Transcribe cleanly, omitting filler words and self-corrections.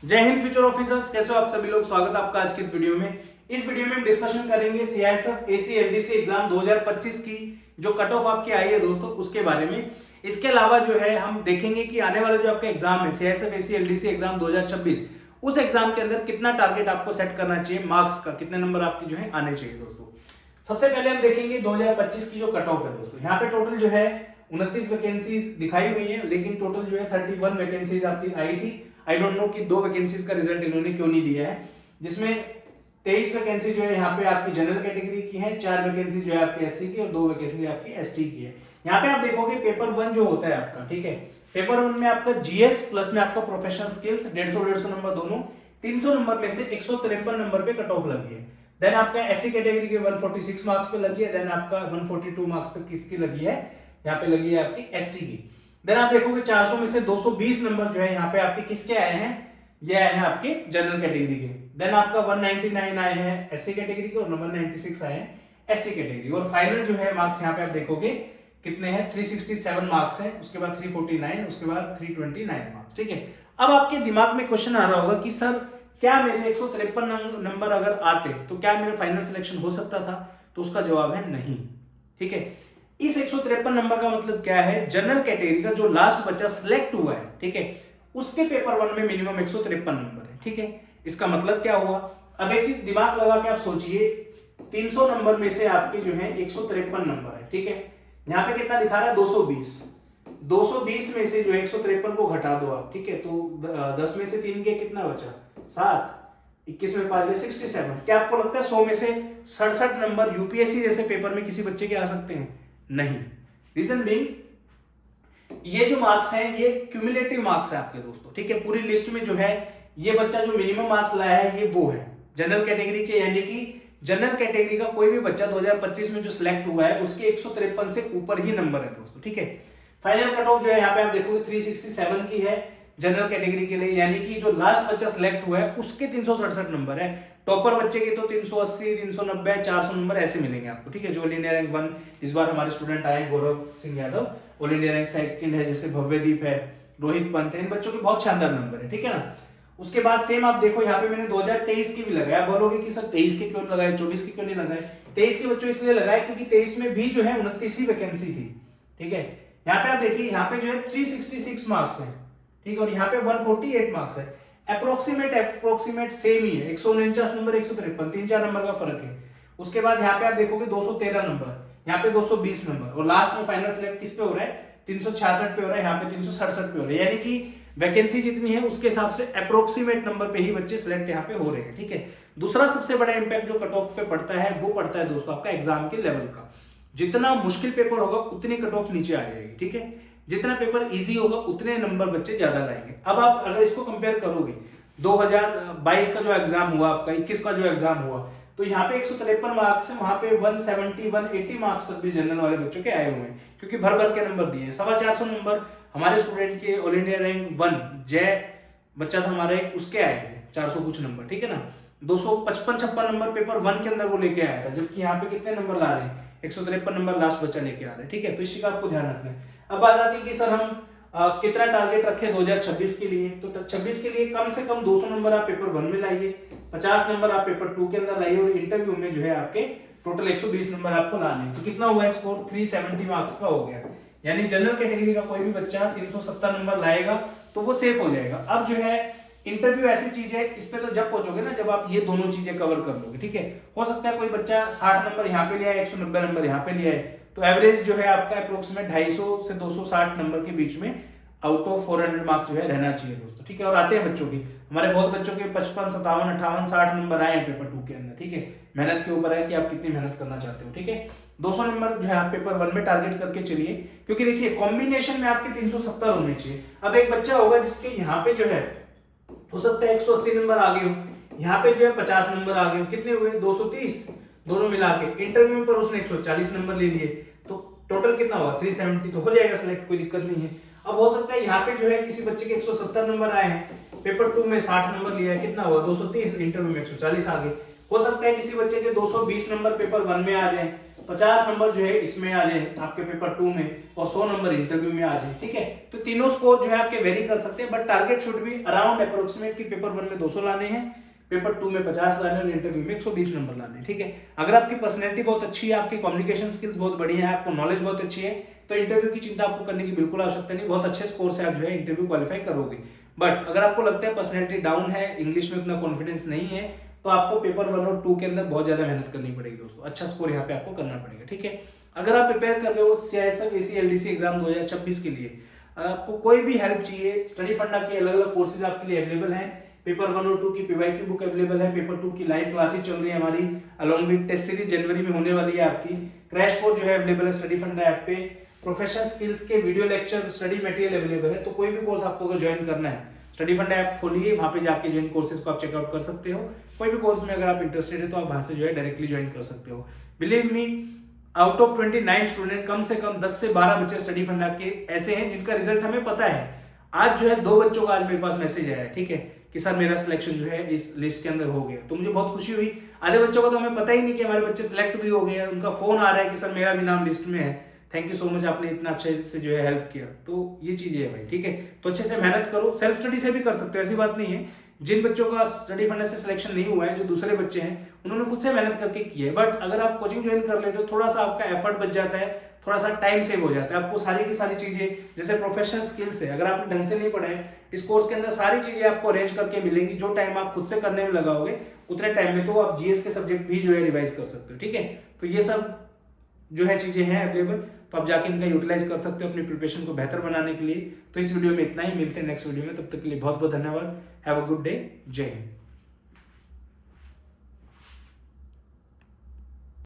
जय Hind future officers, कैसे हो आप सभी लोग। स्वागत है आपका आज की इस वीडियो में। इस वीडियो में हम डिस्कशन करेंगे सीआईएसएफ एसीएलडीसी एग्जाम 2025 की जो कट ऑफ आपकी आई है दोस्तों, उसके बारे में। इसके अलावा जो है हम देखेंगे कि आने वाला जो आपका एग्जाम है सीआईएसएफ एसीएलडीसी एग्जाम 2026, उस एग्जाम के अंदर कितना टारगेट आपको सेट करना चाहिए, मार्क्स का कितने नंबर आपके जो है आने चाहिए दोस्तों। सबसे पहले हम देखेंगे 2025 की जो कट ऑफ है दोस्तों। यहाँ पे टोटल जो है 29 वैकेंसीज दिखाई हुई है, लेकिन टोटल जो है 31 वैकेंसीज आपकी आई थी। आई डोंट नो कि 2 वैकेंसीज का रिजल्ट इन्होंने क्यों नहीं दिया है, जिसमें 23 वैकेंसी जो है यहाँ पे आपकी जनरल कैटेगरी की है, 4 वैकेंसी जो है आपकी एससी की और 2 वैकेंसी आपकी एसटी की है। यहाँ पे आप देखोगे पेपर 1 जो होता है आपका, ठीक है, पेपर 1 में आपका जीएस प्लस में आपका प्रोफेशनल स्किल्स 150 नंबर दोनों, 300 नंबर में से 153 नंबर पे कट ऑफ लगी है। देन आपका एससी कैटेगरी के 146 मार्क्स पे लगी है। देन आपका 142 मार्क्स पे किसकी लगी है, यहाँ पे लगी है आपकी एसटी की। देन आप देखोगे 400 में से 220 नंबर जो है यहाँ पे आपके किसके आए हैं, ये आए हैं आपके जनरल कैटेगरी के। देन आपका 199 आए हैं एससी कैटेगरी के और 196 आए हैं एसटी कैटेगरी। और फाइनल जो है मार्क्स यहाँ पे आप देखोगे कितने हैं, 367 मार्क्स हैं, उसके बाद 349, उसके बाद 329 मार्क्स, ठीक है। अब आपके दिमाग में क्वेश्चन आ रहा होगा कि सर क्या मेरे 153 नंबर अगर आते तो क्या मेरा फाइनल सिलेक्शन हो सकता था, तो उसका जवाब है नहीं, ठीक है। इस 153 नंबर का मतलब क्या है, जनरल कैटेगरी का जो लास्ट बच्चा सिलेक्ट हुआ है, ठीक है, उसके पेपर 1 में मिनिमम 153 नंबर है, ठीक है। इसका मतलब क्या हुआ, अब एक चीज दिमाग लगा के आप सोचिए, 300 नंबर में से आपके जो है 153 नंबर है, ठीक है। यहाँ पे कितना दिखा रहा है, 220 में से जो 153 को घटा दो आप, ठीक है, तो 10 में से 3 के कितना बचा, 7, 21 में 5 67। क्या आपको लगता है 100 में से 67 नंबर यूपीएससी जैसे पेपर में किसी बच्चे के आ सकते हैं? नहीं। रीजन बीइंग, ये जो मार्क्स हैं ये क्यूमुलेटिव मार्क्स है आपके दोस्तों, ठीक है। पूरी लिस्ट में जो है ये बच्चा जो मिनिमम मार्क्स लाया है ये वो है जनरल कैटेगरी के, यानी कि जनरल कैटेगरी का कोई भी बच्चा 2025 में जो सिलेक्ट हुआ है उसके 153 से ऊपर ही नंबर है दोस्तों, ठीक है। फाइनल कट ऑफ जो है यहाँ पे आप देखोगे 367 की है जनरल कैटेगरी के लिए, यानी कि जो लास्ट बच्चा सिलेक्ट हुआ है उसके 367 नंबर है। टॉपर बच्चे के तो 380, 390, 400 नंबर ऐसे मिलेंगे आपको, ठीक है। जो ऑल इंडिया रैंक 1 इस बार हमारे स्टूडेंट आए, Gaurav Singh Yadav, all India rank second है, जैसे भव्यदीप है, रोहित पंत है, इन बच्चों के बहुत शानदार नंबर है, ठीक है ना। उसके बाद सेम आप देखो यहाँ पे मैंने 2023 की भी लगाया। बोलोगे कि सर 23 के क्यों लगाए, 24 के क्यों नहीं लगाए? 23 के बच्चों इसलिए लगाए क्योंकि 23 में भी जो है 29 ही वैकेंसी थी, ठीक है। यहाँ पे आप देखिए, यहाँ पे जो है 366 मार्क्स है, ठीक है, और यहाँ पे 148 मार्क्स है। अप्रोक्सीमेट सेम ही है, 149 नंबर 153, 3-4 नंबर का फर्क है। उसके बाद यहाँ पे आप देखोगे 213 नंबर, यहाँ पे 220 नंबर, और लास्ट में फाइनल सिलेक्ट किस पे हो रहा है, 366 पे हो रहा है, यहाँ पे 367 पे हो रहा है, यानी कि वैकेंसी जितनी है उसके हिसाब से अप्रोक्सीमेट नंबर पे ही बच्चे सिलेक्ट यहाँ पे हो रहे हैं, ठीक है। दूसरा सबसे बड़ा इंपैक्ट जो कट ऑफ पे पड़ता है वो पड़ता है दोस्तों आपका एग्जाम के लेवल का। जितना मुश्किल पेपर होगा उतनी कट ऑफ नीचे आ जाएगी, ठीक है। जितना पेपर इजी होगा उतने नंबर बच्चे ज्यादा लाएंगे। अब आप अगर इसको कंपेयर करोगे 2022 का जो एग्जाम हुआ आपका, 21 का जो एग्जाम हुआ, तो यहाँ पे 153 मार्क्स है, वहां पे 170 180 मार्क्स तक भी जनरल वाले बच्चों के आए हुए हैं, क्योंकि भर भर के नंबर दिए हैं। 450 नंबर हमारे स्टूडेंट के ऑल इंडिया रैंक 1 जय बच्चा था हमारा एक, उसके आए थे 400 कुछ नंबर, ठीक है ना। 255-56 नंबर पेपर 1 के अंदर वो लेके आया था, जबकि यहाँ पे कितने नंबर ला रहे हैं, 153 नंबर लास्ट बच्चा लेके आ रहे हैं, ठीक है। तो इसी का आपको ध्यान रखना है। अब बात आती है कि सर हम कितना टारगेट रखे 2026 के लिए, तो 26 के लिए कम से कम 200 नंबर आप पेपर 1 में लाइए, 50 नंबर आप पेपर 2 के अंदर लाइए, और इंटरव्यू में जो है आपके टोटल 120 नंबर आपको लाने। तो कितना हुआ स्कोर, 370 मार्क्स का हो गया, यानी जनरल कैटेगरी का कोई भी बच्चा 370 नंबर लाएगा तो वो सेफ हो जाएगा। अब जो है इंटरव्यू ऐसी चीज है, इस पे तो जब पहुंचोगे ना जब आप ये दोनों चीजें कवर कर लोगे, ठीक है। हो सकता है कोई बच्चा 60 नंबर यहाँ पे लिया है, 190 नंबर यहाँ पे लिया है, तो एवरेज जो है आपका अप्रोक्सीमेट 250 से 260 नंबर के बीच में आउट ऑफ 400 मार्क्स जो है रहना चाहिए दोस्तों, ठीक है। और आते हैं बच्चों की, हमारे बहुत बच्चों के 55, 57, 58, 60 नंबर आए हैं पेपर 2 के अंदर, ठीक है। मेहनत के ऊपर है कि आप कितनी मेहनत करना चाहते हो, ठीक है। 200 नंबर जो है आप पेपर 1 में टारगेट करके चलिए, क्योंकि देखिए कॉम्बिनेशन में आपके 370 होने चाहिए। अब एक बच्चा होगा जिसके यहाँ पे जो है हो सकता है 180 नंबर आ गए हो, यहाँ पे जो है 50 नंबर आ गए हो, कितने हुए 230, दोनों मिला के इंटरव्यू पर उसने 140 नंबर ले लिए, तो टोटल कितना होगा 370, तो हो जाएगा सिलेक्ट, कोई दिक्कत नहीं है। अब हो सकता है यहाँ पे जो है किसी बच्चे के 170 नंबर आए हैं, पेपर 2 में 60 नंबर लिया है, कितना हुआ 230, इंटरव्यू में 140 आ गए। हो सकता है किसी बच्चे के 220 नंबर पेपर 1 में आ जाए, 50 नंबर जो है इसमें आ जाए आपके पेपर 2 में और 100 नंबर इंटरव्यू में आ जाए, ठीक है। तो तीनों स्कोर जो है आपके वेरी कर सकते हैं, बट टारगेट शुड भी अराउंड अप्रोक्सीमेट कि पेपर 1 में 200 लाने हैं, पेपर 2 में 50 लाने और इंटरव्यू में 120 नंबर लाने, ठीक है। अगर आपकी पर्सनैलिटी बहुत अच्छी है, आपकी कम्युनिकेशन स्किल्स बहुत बढ़िया है, आपको नॉलेज बहुत अच्छी है, तो इंटरव्यू की चिंता आपको करने की बिल्कुल आवश्यकता नहीं, बहुत अच्छे स्कोर से आप जो है इंटरव्यू क्वालिफाई करोगे। बट अगर आपको लगता है पर्सनैलिटी डाउन है, इंग्लिश में उतना कॉन्फिडेंस नहीं है, तो आपको पेपर 1 और 2 के अंदर बहुत ज्यादा मेहनत करनी पड़ेगी दोस्तों, अच्छा स्कोर यहाँ पे आपको करना पड़ेगा, ठीक है। अगर आप प्रिपेयर कर रहे हो सीआईएसएफ एसीएलडीसी एग्जाम 2026 के लिए, आपको कोई भी हेल्प चाहिए, स्टडी फंडा के अलग अलग कोर्सेज आपके लिए अवेलेबल हैं। पेपर 1 और 2 की पीवाईक्यू बुक अवेलेबल है, पेपर 2 की लाइव क्लासेस चल रही है हमारी, अलॉन्ग विद टेस्ट सीरीज जनवरी में होने वाली है आपकी, क्रैश कोर्स जो है अवेलेबल है स्टडी फंडा ऐप पे, प्रोफेशनल स्किल्स के video lecture study material available है। तो कोई भी कोर्स आपको अगर ज्वाइन करना है, स्टडी फंडा ऐप खोलिए, वहां पे जाके जिन कोर्सेज को आप चेकआउट कर सकते हो, कोई भी कोर्स में अगर आप इंटरेस्टेड है तो आप वहां से जो है डायरेक्टली ज्वाइन कर सकते हो। Believe me, out of 29 student कम से कम 10 से 12 बच्चे स्टडी फंडा के ऐसे हैं जिनका रिजल्ट हमें पता है। आज जो है 2 बच्चों का आज मेरे पास मैसेज आया है, ठीक है, कि सर मेरा सिलेक्शन जो है इस लिस्ट के अंदर हो गया, तो मुझे बहुत खुशी हुई। आधे बच्चों का तो हमें पता ही नहीं कि हमारे बच्चे सिलेक्ट भी हो गए हैं, उनका फोन आ रहा है कि सर मेरा भी नाम लिस्ट में है, थैंक यू सो मच, आपने इतना अच्छे से जो है हेल्प किया। तो ये चीजें है भाई, ठीक है। तो अच्छे से मेहनत करो, सेल्फ स्टडी से भी कर सकते हो, ऐसी बात नहीं है। जिन बच्चों का स्टडी फंडा से सिलेक्शन नहीं हुआ है, जो दूसरे बच्चे हैं, उन्होंने खुद से मेहनत करके की है। बट अगर आप कोचिंग ज्वाइन कर लेते हो, थोड़ा सा आपका एफर्ट बच जाता है, थोड़ा सा टाइम सेव हो जाता है, आपको सारी की सारी चीजें जैसे प्रोफेशनल स्किल्स है, अगर आपने ढंग से नहीं पढ़े हैं, इस कोर्स के अंदर सारी चीजें आपको अरेंज करके मिलेंगी। जो टाइम आप खुद से करने में लगाओगे उतने टाइम में तो आप जीएस के सब्जेक्ट भी जो है रिवाइज कर सकते हो, ठीक है। तो ये सब जो है चीजें हैं अवेलेबल, तो आप जाके इनका यूटिलाइज कर सकते हो अपनी प्रिपरेशन को बेहतर बनाने के लिए। तो इस वीडियो में इतना ही, मिलते हैं नेक्स्ट वीडियो में, तब तक के लिए बहुत बहुत धन्यवाद। हैव अ गुड डे, जय हिंद।